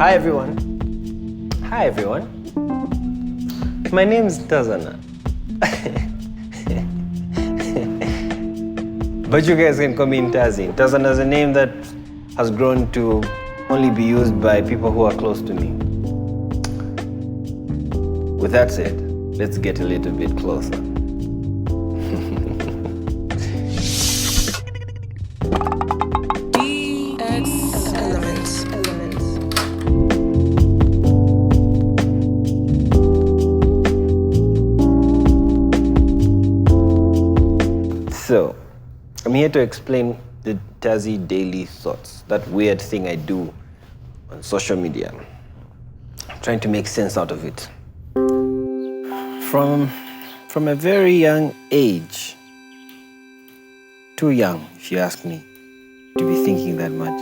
Hi everyone. Hi everyone. My name is Ntazy. But you guys can call me Ntazy. Ntazy is a name that has grown to only be used by people who are close to me. With that said, let's get a little bit closer. So, I'm here to explain the Ntazy Daily Thoughts, that weird thing I do on social media. I'm trying to make sense out of it. From a very young age, too young, if you ask me, to be thinking that much,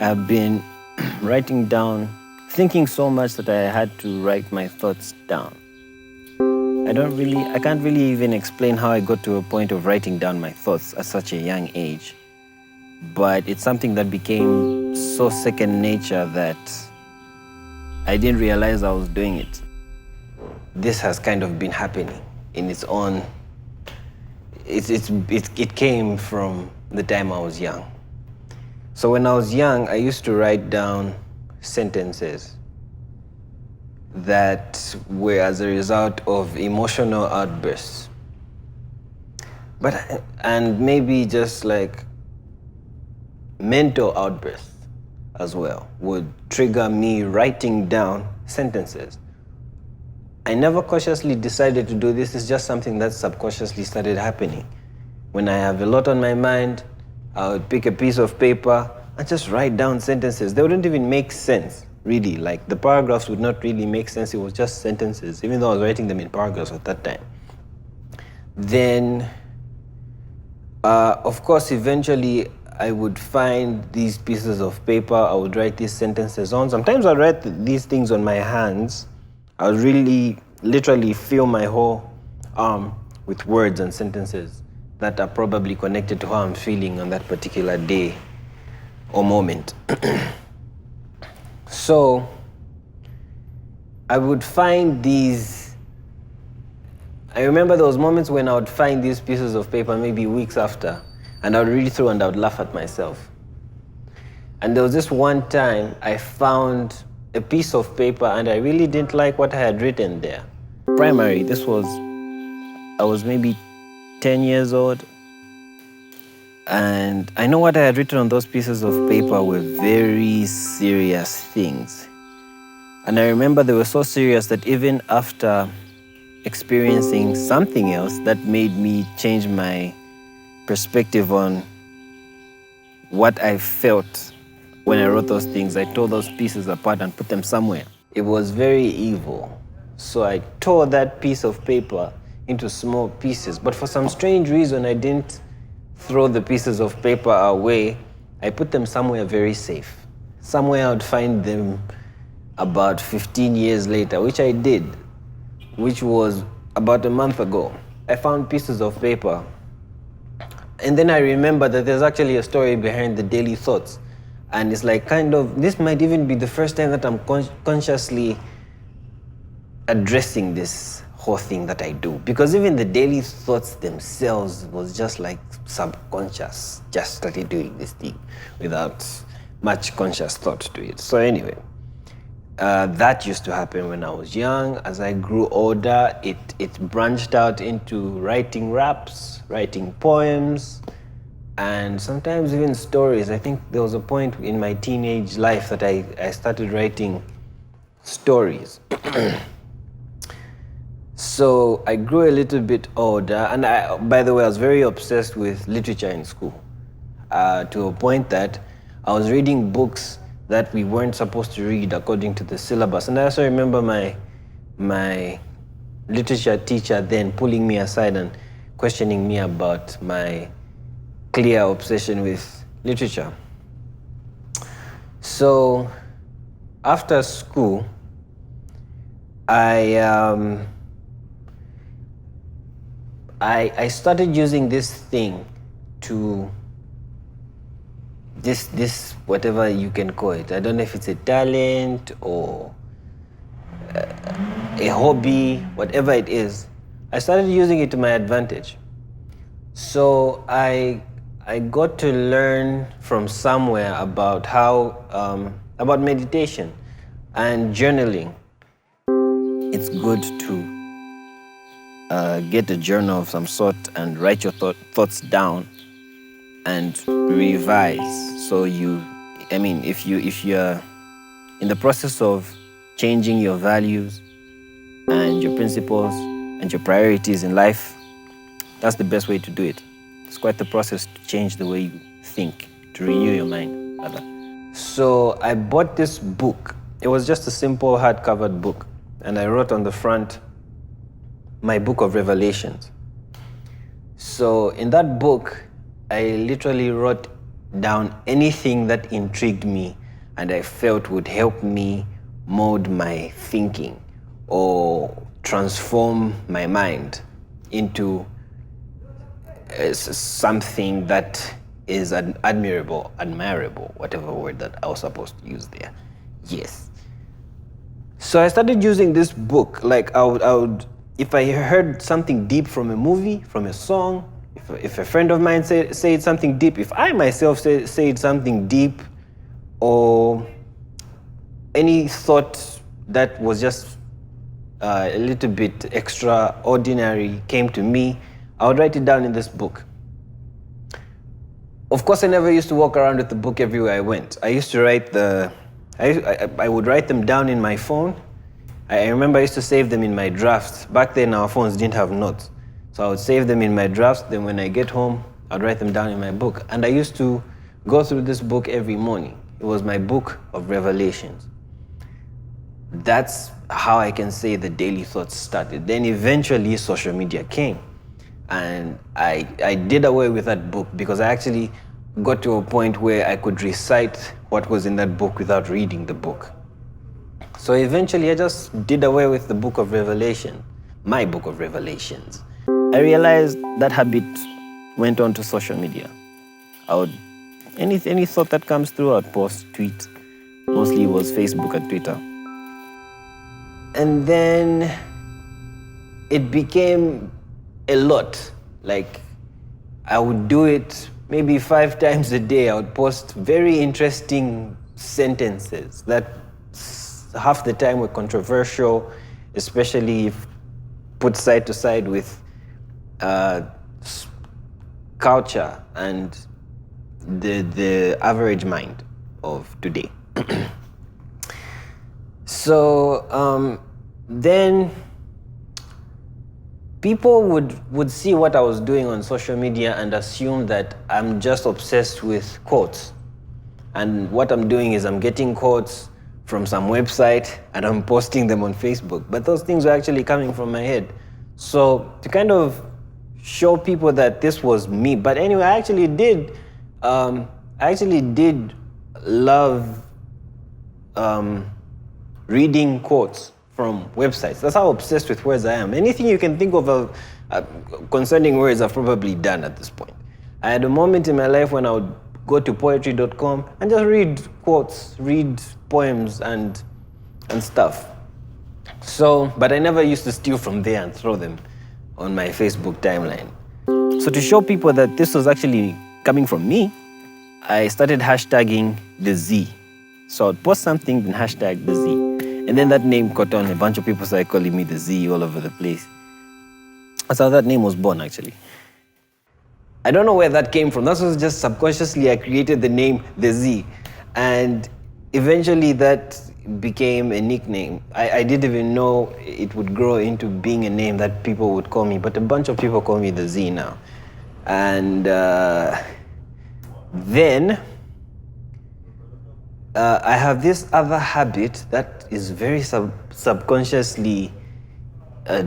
I've been writing down, thinking so much that I had to write my thoughts down. I can't really even explain how I got to a point of writing down my thoughts at such a young age. But it's something that became so second nature that I didn't realize I was doing it. This has kind of been happening in its own. It came from the time I was young. So when I was young, I used to write down sentences that were as a result of emotional outbursts. And maybe just like mental outbursts as well would trigger me writing down sentences. I never consciously decided to do this. It's just something that subconsciously started happening. When I have a lot on my mind, I would pick a piece of paper and just write down sentences. They wouldn't even make sense, really. Like the paragraphs would not really make sense. It was just sentences, even though I was writing them in paragraphs at that time. Then, of course, eventually I would find these pieces of paper. I would write these sentences on. Sometimes I'd write these things on my hands. I would really, literally fill my whole arm with words and sentences that are probably connected to how I'm feeling on that particular day or moment. So I would find these. I remember those moments when I would find these pieces of paper maybe weeks after, and I would read through and I would laugh at myself. And there was this one time I found a piece of paper and I really didn't like what I had written there. Primary, I was maybe 10 years old. And I know what I had written on those pieces of paper were very serious things. And I remember they were so serious that even after experiencing something else that made me change my perspective on what I felt when I wrote those things, I tore those pieces apart and put them somewhere. It was very evil. So I tore that piece of paper into small pieces. But for some strange reason, I didn't throw the pieces of paper away. I put them somewhere very safe. Somewhere I would find them about 15 years later, which I did, which was about a month ago. I found pieces of paper. And then I remember that there's actually a story behind the Daily Thoughts. And it's like this might even be the first time that I'm consciously addressing this whole thing that I do. Because even the Daily Thoughts themselves was just like subconscious. Just started doing this thing without much conscious thought to it. So anyway, that used to happen when I was young. As I grew older, it branched out into writing raps, writing poems, and sometimes even stories. I think there was a point in my teenage life that I started writing stories. So I grew a little bit older, and by the way, I was very obsessed with literature in school, to a point that I was reading books that we weren't supposed to read according to the syllabus. And I also remember my literature teacher then pulling me aside and questioning me about my clear obsession with literature. So after school, I started using this thing to this whatever you can call it. I don't know if it's a talent or a hobby, whatever it is. I started using it to my advantage. So I got to learn from somewhere about how about meditation and journaling. It's good to get a journal of some sort and write your thoughts down and revise. So if you're in the process of changing your values and your principles and your priorities in life, that's the best way to do it. It's quite the process to change the way you think, to renew your mind, rather. So I bought this book. It was just a simple hardcover book, and I wrote on the front, my book of revelations. So in that book, I literally wrote down anything that intrigued me and I felt would help me mold my thinking or transform my mind into something that is admirable, whatever word that I was supposed to use there. Yes. So I started using this book. Like I would, if I heard something deep from a movie, from a song, if a friend of mine said something deep, if I myself said something deep, or any thought that was just a little bit extraordinary came to me, I would write it down in this book. Of course, I never used to walk around with the book everywhere I went. I used to write I would write them down in my phone. I remember I used to save them in my drafts. Back then, our phones didn't have notes. So I would save them in my drafts. Then when I get home, I'd write them down in my book. And I used to go through this book every morning. It was my book of revelations. That's how I can say the Daily Thoughts started. Then eventually social media came. And I did away with that book because I actually got to a point where I could recite what was in that book without reading the book. So eventually I just did away with the book of Revelation, my book of revelations. I realized that habit went on to social media. Any thought that comes through, I'd post, tweet. Mostly it was Facebook and Twitter. And then it became a lot. Like I would do it maybe 5 times a day. I would post very interesting sentences that half the time were controversial, especially if put side to side with culture and the average mind of today. So then people would see what I was doing on social media and assume that I'm just obsessed with quotes. And what I'm doing is I'm getting quotes from some website and I'm posting them on Facebook. But those things were actually coming from my head. So to kind of show people that this was me. But anyway, I actually did love reading quotes from websites. That's how obsessed with words I am. Anything you can think of concerning words I've probably done at this point. I had a moment in my life when I would go to poetry.com and just read quotes, read poems and stuff. So, but I never used to steal from there and throw them on my Facebook timeline. So to show people that this was actually coming from me, I started hashtagging the Z. So I'd post something, then hashtag the Z. And then that name caught on. A bunch of people started calling me the Z all over the place. That's how that name was born, actually. I don't know where that came from. That was just subconsciously I created the name the Z. And eventually that became a nickname. I didn't even know it would grow into being a name that people would call me, but a bunch of people call me the Z now. And then I have this other habit that is very subconsciously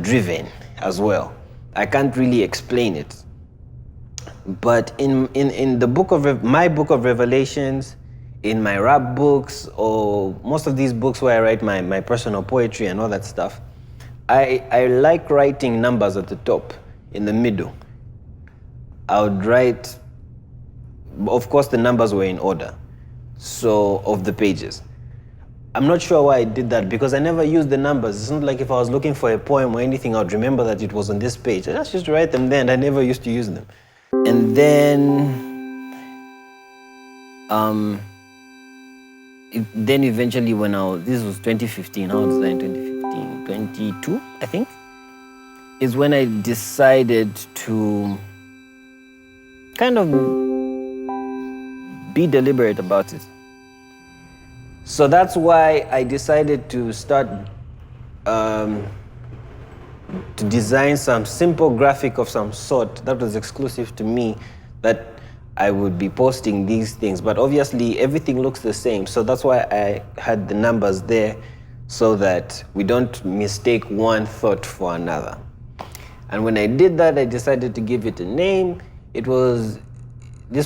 driven as well. I can't really explain it. But in the book of my book of revelations, in my rap books, or most of these books where I write my personal poetry and all that stuff, I like writing numbers at the top, in the middle. I would write of course, the numbers were in order, so of the pages. I'm not sure why I did that because I never used the numbers. It's not like if I was looking for a poem or anything, I'd remember that it was on this page. I just used to write them there and I never used to use them. And then, then eventually when this was 2015, how was I in 2015? 22, I think, is when I decided to kind of be deliberate about it. So that's why I decided to start to design some simple graphic of some sort that was exclusive to me, that I would be posting these things. But obviously everything looks the same. So that's why I had the numbers there so that we don't mistake one thought for another. And when I did that, I decided to give it a name. This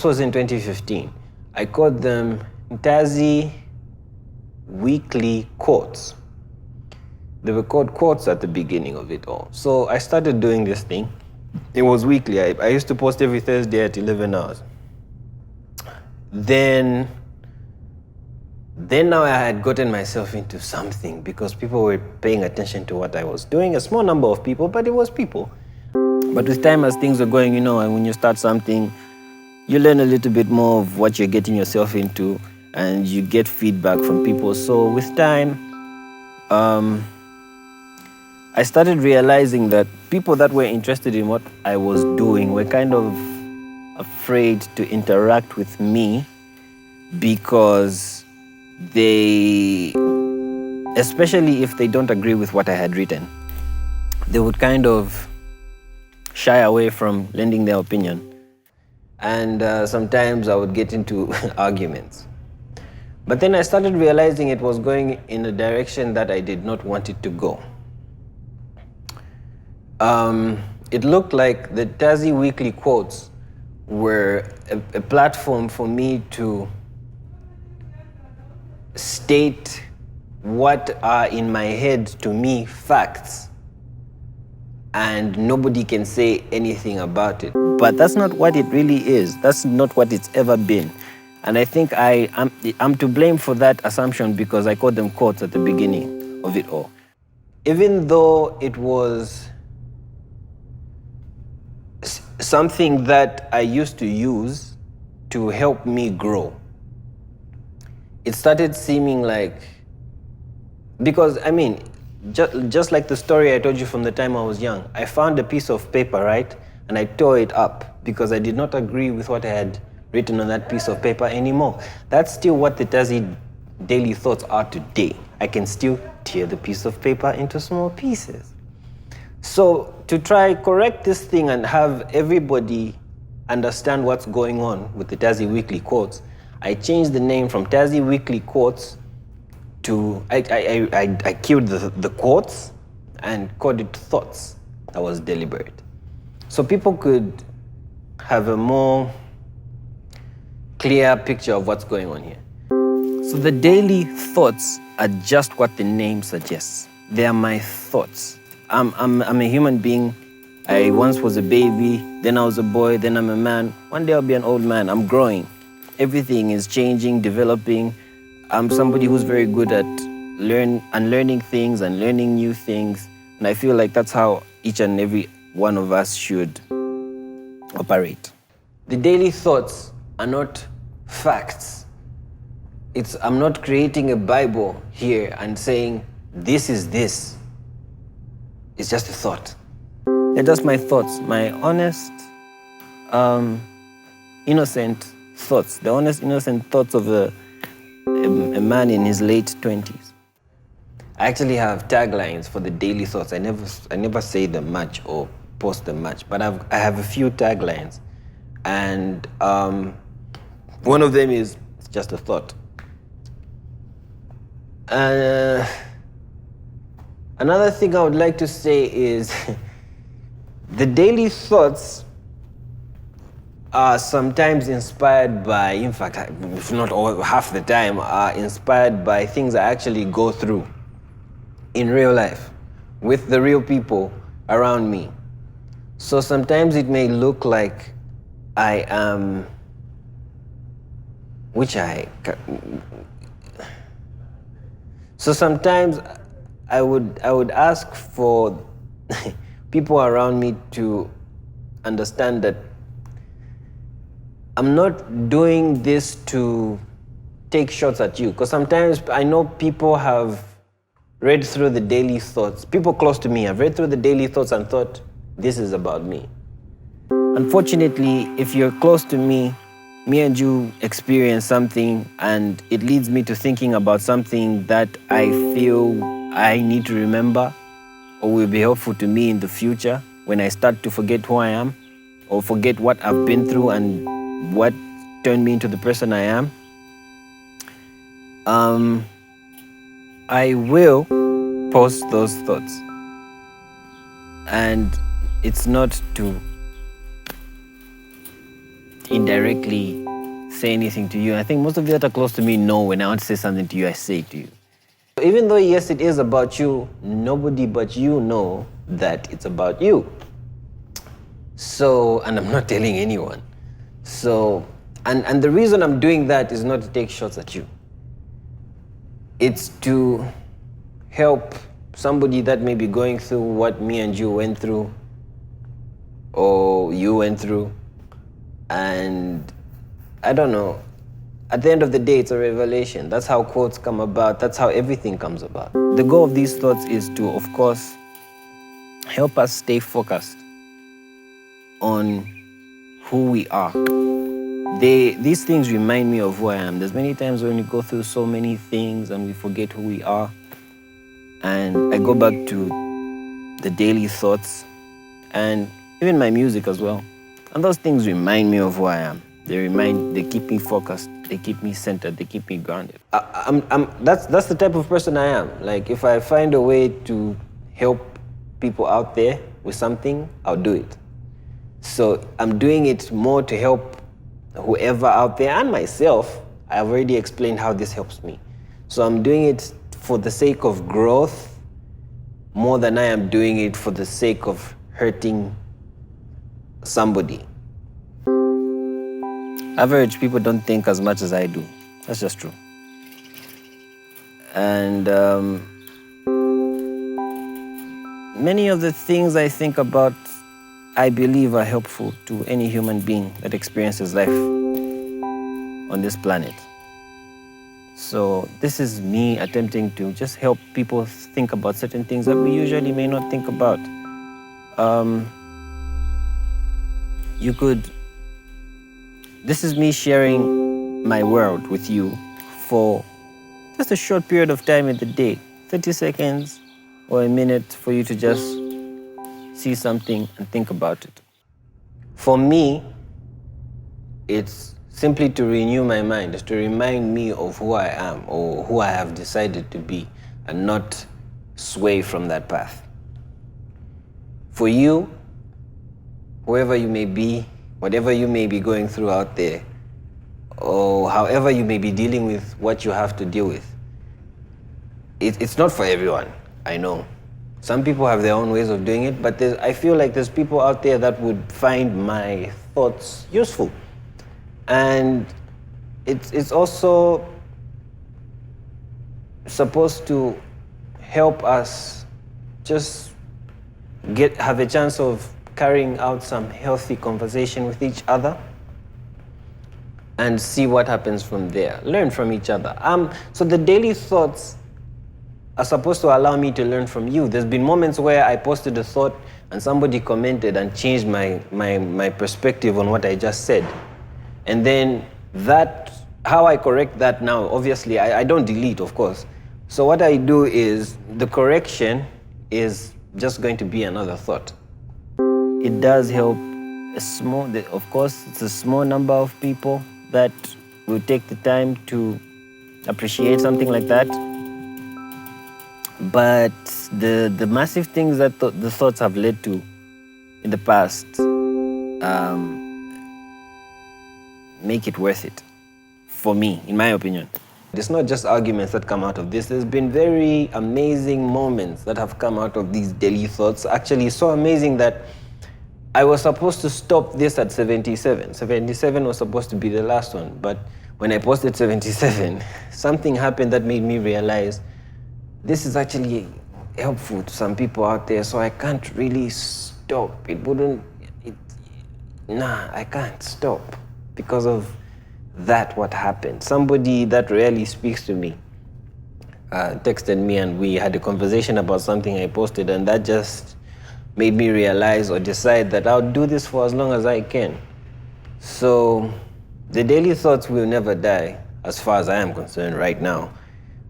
was in 2015. I called them Ntazy Weekly Quotes. They were called quotes at the beginning of it all. So I started doing this thing. It was weekly. I used to post every Thursday at 11 hours. Then now I had gotten myself into something because people were paying attention to what I was doing. A small number of people, but it was people. But with time, as things are going, and when you start something, you learn a little bit more of what you're getting yourself into, and you get feedback from people. So with time, I started realizing that people that were interested in what I was doing were kind of afraid to interact with me because especially if they don't agree with what I had written, they would kind of shy away from lending their opinion. And sometimes I would get into arguments. But then I started realizing it was going in a direction that I did not want it to go. It looked like the Ntazy Weekly Quotes were a platform for me to state what are in my head, to me, facts. And nobody can say anything about it. But that's not what it really is. That's not what it's ever been. And I think I'm to blame for that assumption because I called them quotes at the beginning of it all. Even though it was something that I used to use to help me grow, it started seeming like, because just like the story I told you from the time I was young, I found a piece of paper, right? And I tore it up because I did not agree with what I had written on that piece of paper anymore. That's still what the Ntazy Daily Thoughts are today. I can still tear the piece of paper into small pieces. So to try correct this thing and have everybody understand what's going on with the Ntazy Weekly Quotes, I changed the name from Ntazy Weekly Quotes to, I killed the quotes and called it thoughts. That was deliberate. So people could have a more clear picture of what's going on here. So the daily thoughts are just what the name suggests. They are my thoughts. I'm a human being. I once was a baby, then I was a boy, then I'm a man. One day I'll be an old man. I'm growing. Everything is changing, developing. I'm somebody who's very good at unlearning things and learning new things. And I feel like that's how each and every one of us should operate. The daily thoughts are not facts. I'm not creating a Bible here and saying, this is this. It's just a thought. They're just my thoughts, my honest, innocent thoughts. The honest, innocent thoughts of a man in his late 20s. I actually have taglines for the daily thoughts. I never say them much or post them much, but I have a few taglines. And one of them is, it's just a thought. Another thing I would like to say is the daily thoughts are sometimes inspired by, in fact, if not all, half the time, are inspired by things I actually go through in real life with the real people around me. So sometimes it may look like I am which so sometimes I would ask for people around me to understand that I'm not doing this to take shots at you, because sometimes I know people have read through the daily thoughts. People close to me have read through the daily thoughts and thought, this is about me. Unfortunately, if you're close to me and you experience something and it leads me to thinking about something that I feel I need to remember or will be helpful to me in the future when I start to forget who I am or forget what I've been through and what turned me into the person I am, I will post those thoughts. And it's not to indirectly say anything to you. I think most of you that are close to me know when I want to say something to you, I say it to you. Even though, yes, it is about you, nobody but you know that it's about you. So, and I'm not telling anyone. So, and the reason I'm doing that is not to take shots at you. It's to help somebody that may be going through what me and you went through, or you went through. And I don't know, at the end of the day, it's a revelation. That's how quotes come about. That's how everything comes about. The goal of these thoughts is to, of course, help us stay focused on who we are. These things remind me of who I am. There's many times when we go through so many things and we forget who we are. And I go back to the daily thoughts and even my music as well. And those things remind me of who I am. They keep me focused, they keep me centered, they keep me grounded. That's the type of person I am. Like, if I find a way to help people out there with something, I'll do it. So I'm doing it more to help whoever out there and myself. I've already explained how this helps me. So I'm doing it for the sake of growth more than I am doing it for the sake of hurting somebody. Average people don't think as much as I do. That's just true. And many of the things I think about, I believe, are helpful to any human being that experiences life on this planet. So this is me attempting to just help people think about certain things that we usually may not think about. This is me sharing my world with you for just a short period of time in the day, 30 seconds or a minute for you to just see something and think about it. For me, it's simply to renew my mind, to remind me of who I am or who I have decided to be and not sway from that path. For you, whoever you may be, whatever you may be going through out there, or however you may be dealing with what you have to deal with, it's not for everyone, I know. Some people have their own ways of doing it, but I feel like there's people out there that would find my thoughts useful. And it's also supposed to help us just have a chance of carrying out some healthy conversation with each other and see what happens from there. Learn from each other. So the daily thoughts are supposed to allow me to learn from you. There's been moments where I posted a thought and somebody commented and changed my perspective on what I just said. And then how I correct that now, obviously, I don't delete, of course. So what I do is the correction is just going to be another thought. It does help of course, it's a small number of people that will take the time to appreciate something like that. But the massive things that the thoughts have led to in the past make it worth it, for me, in my opinion. It's not just arguments that come out of this. There's been very amazing moments that have come out of these daily thoughts. Actually, so amazing that I was supposed to stop this at 77. 77 was supposed to be the last one. But when I posted 77, something happened that made me realize this is actually helpful to some people out there, so I can't really stop. I can't stop because of that, what happened. Somebody that rarely speaks to me texted me, and we had a conversation about something I posted, and that just made me realize or decide that I'll do this for as long as I can. So the daily thoughts will never die, as far as I am concerned right now.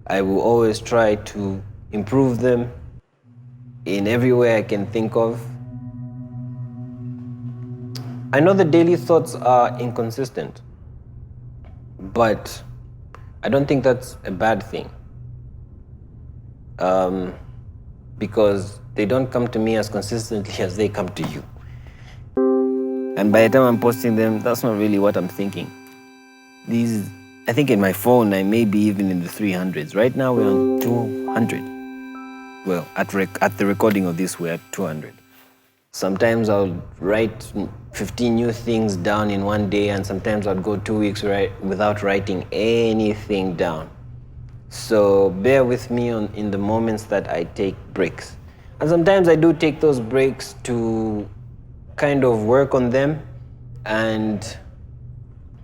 I will always try to improve them in every way I can think of. I know the daily thoughts are inconsistent, but I don't think that's a bad thing. Because they don't come to me as consistently as they come to you. And by the time I'm posting them, that's not really what I'm thinking. I think in my phone, I may be even in the 300s. Right now, we're on 200. Well, at the recording of this, we're at 200. Sometimes I'll write 15 new things down in one day, and sometimes I'll go 2 weeks without writing anything down. So bear with me in the moments that I take breaks. And sometimes I do take those breaks to kind of work on them and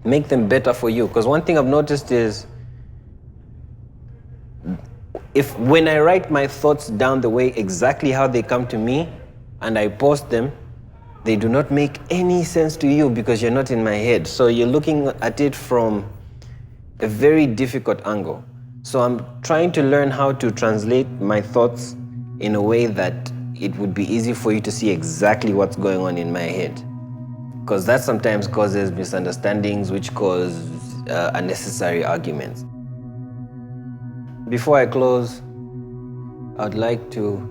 make them better for you. Because one thing I've noticed is when I write my thoughts down the way exactly how they come to me and I post them, they do not make any sense to you because you're not in my head. So you're looking at it from a very difficult angle. So I'm trying to learn how to translate my thoughts in a way that it would be easy for you to see exactly what's going on in my head. Because that sometimes causes misunderstandings, which cause unnecessary arguments. Before I close, I'd like to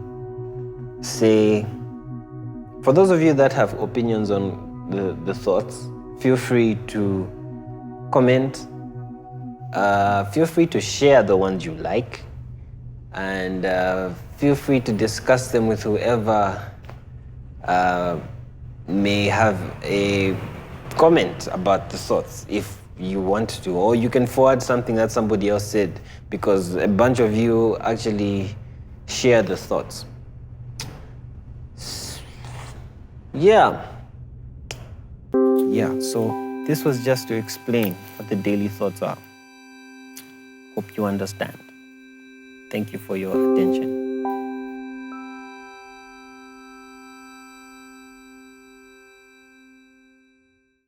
say, for those of you that have opinions on the thoughts, feel free to comment. Feel free to share the ones you like, and feel free to discuss them with whoever may have a comment about the thoughts if you want to, or you can forward something that somebody else said, because a bunch of you actually share the thoughts. Yeah, so this was just to explain what the daily thoughts are. Hope you understand. Thank you for your attention.